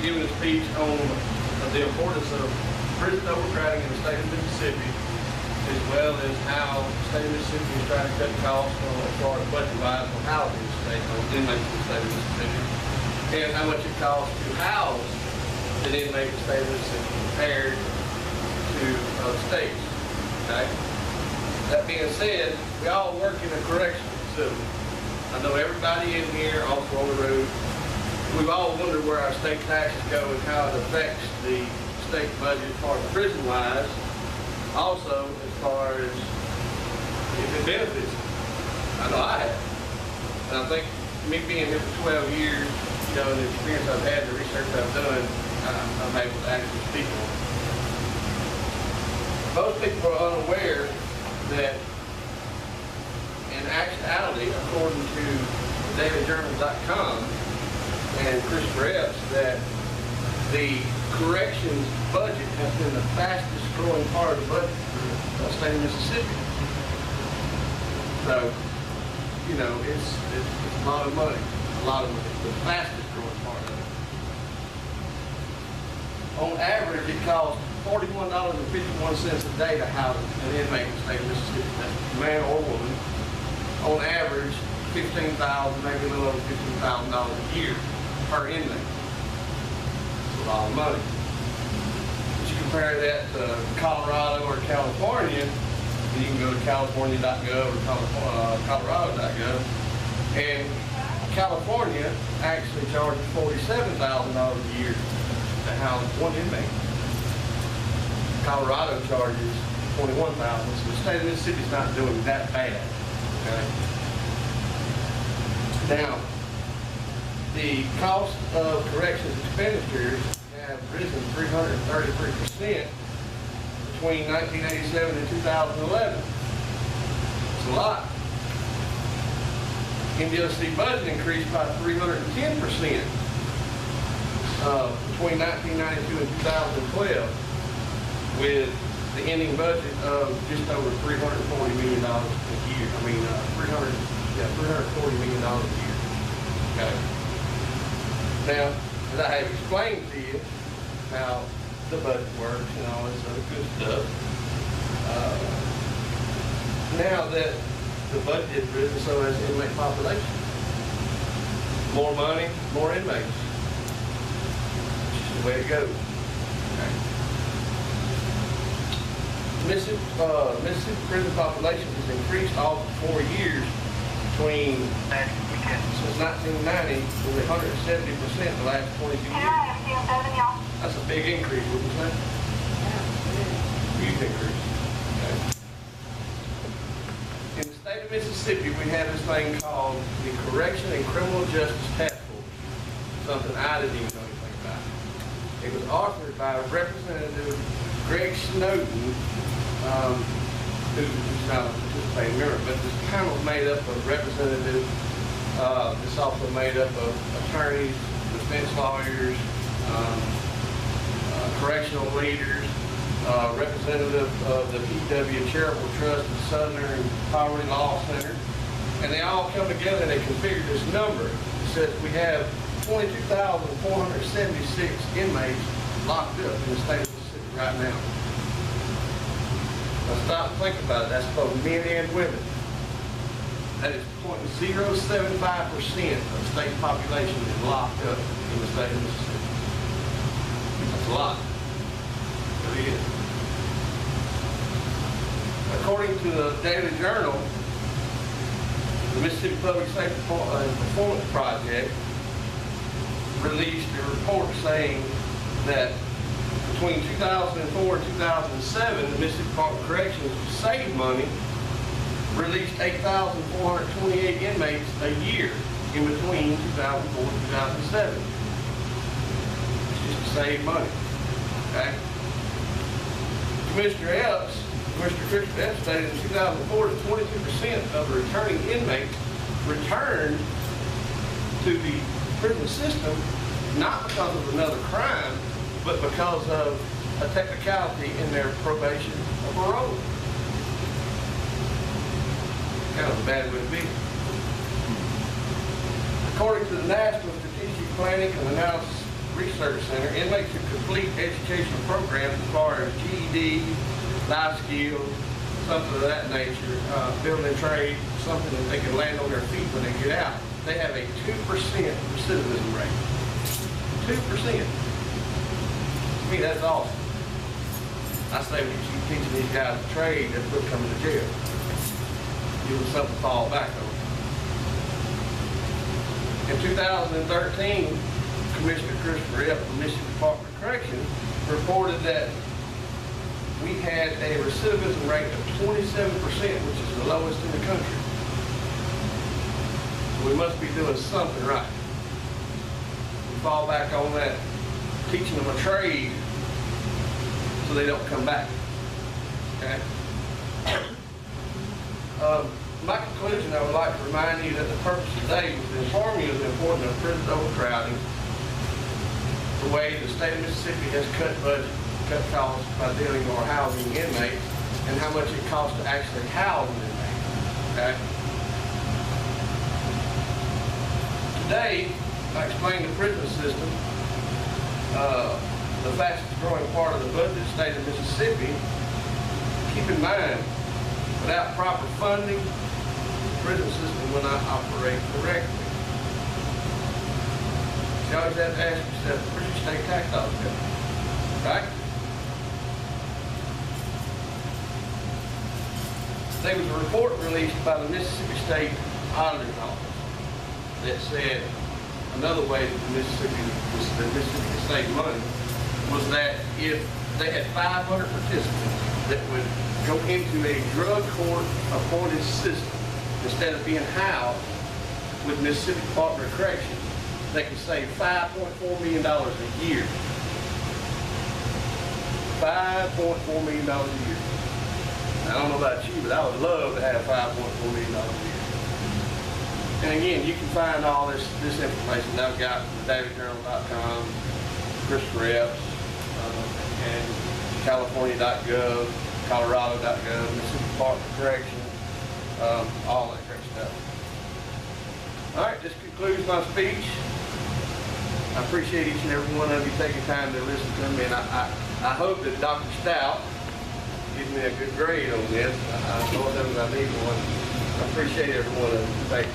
be giving a speech on the importance of prison overcrowding in the state of Mississippi, as well as how the state of Mississippi is trying to cut costs as far as budget-wise on housing in the state, on inmates in the state of Mississippi, and how much it costs to house an inmate in the state of Mississippi compared to other states. Okay? That being said, we all work in a correctional facility. I know everybody in here, also on the road, we've all wondered where our state taxes go and how it affects the state budget as far as prison-wise. Also, as far as if it benefits. I know I have. And I think me being here for 12 years, you know, the experience I've had, the research I've done, I'm able to actually speak on it. Most people are unaware that in actuality, according to dailyjournal.com and Christopher Epps, that the corrections budget has been the fastest growing part of the budget for the state of Mississippi. So, you know, it's a lot of money, the fastest growing part of it. On average, it costs $41.51 a day to house an inmate in the state of Mississippi, man or woman. On average, $15,000, maybe a little over $15,000 a year per inmate. It's a lot of money. If you compare that to Colorado or California, you can go to california.gov or colorado.gov, and California actually charges $47,000 a year to house one inmate. Colorado charges $21,000, so the state of Mississippi is not doing that bad. Okay. Now, the cost of corrections expenditures have risen 333% between 1987 and 2011. It's a lot. MDOC budget increased by 310% between 1992 and 2012, with the ending budget of just over $340 million a year. I mean, $340 million a year. Okay. Now, as I have explained to you how the budget works and all this other good stuff, now that the budget has risen, so has the inmate population. More money, more inmates. It's just the way it goes. Okay. Mississippi prison population has increased all 4 years between, since 1990, with 170% the last 22 years. That's a big increase, wouldn't you say? Huge increase. Okay. In the state of Mississippi, we have this thing called the Correction and Criminal Justice Task Force, something I didn't even know anything about. It was authored by Representative Greg Snowden, who's not a participating member, but this panel is made up of representatives. It's also made up of attorneys, defense lawyers, correctional leaders, representative of the PW Charitable Trust and Southern Poverty Law Center, and they all come together and they configure this number. It says we have 22,476 inmates locked up in the state of Mississippi right now. Now stop and think about it. That's both men and women. That is 0.075% of the state population is locked up in the state of Mississippi. That's a lot. It really is. According to the Daily Journal, the Mississippi Public Safety Performance Project released a report saying that between 2004 and 2007, the Mississippi Department of Corrections saved money, released 8,428 inmates a year in between 2004 and 2007. It's just to save money. Okay? Commissioner Christopher Epps stated in 2004 that 22% of the returning inmates returned to the prison system not because of another crime, but because of a technicality in their probation or parole. Kind of a bad way to be. According to the National Strategic Planning and Analysis Research Center, inmates who complete educational programs as far as GED, life skills, something of that nature, building a trade, something that they can land on their feet when they get out. They have a 2% recidivism rate. 2%. To me, that's awesome. I say we keep teaching these guys a trade, they're quit coming to jail. Give them something to fall back on. In 2013, Commissioner Christopher F. of the Mississippi Department of Corrections reported that we had a recidivism rate of 27%, which is the lowest in the country. We must be doing something right. We fall back on that, teaching them a trade so they don't come back. Okay? My conclusion, I would like to remind you that the purpose of today was to inform you of the importance of prison overcrowding, the way the state of Mississippi has cut budget, cut costs by dealing or housing inmates, and how much it costs to actually house an inmate. Okay? Today, I explained the prison system, the fastest growing part of the budget of the state of Mississippi. Keep in mind, without proper funding, the prison system will not operate correctly. You always have to ask yourself, where's your state tax dollars go? Right? There was a report released by the Mississippi State Auditor's Office that said another way that the Mississippi State money was that if they had 500 participants that would go into a drug court appointed system instead of being housed with Mississippi Department of Corrections, they could save $5.4 million a year. $5.4 million a year. I don't know about you, but I would love to have $5.4 million a year. And again, you can find all this information that I've got from dailyjournal.com, Christopher Epps, and California.gov, Colorado.gov, Mississippi Department of Corrections, all that great stuff. All right, this concludes my speech. I appreciate each and every one of you taking time to listen to me, and I hope that Dr. Stout gives me a good grade on this. I told them I need one. I appreciate every one of you. Thank you.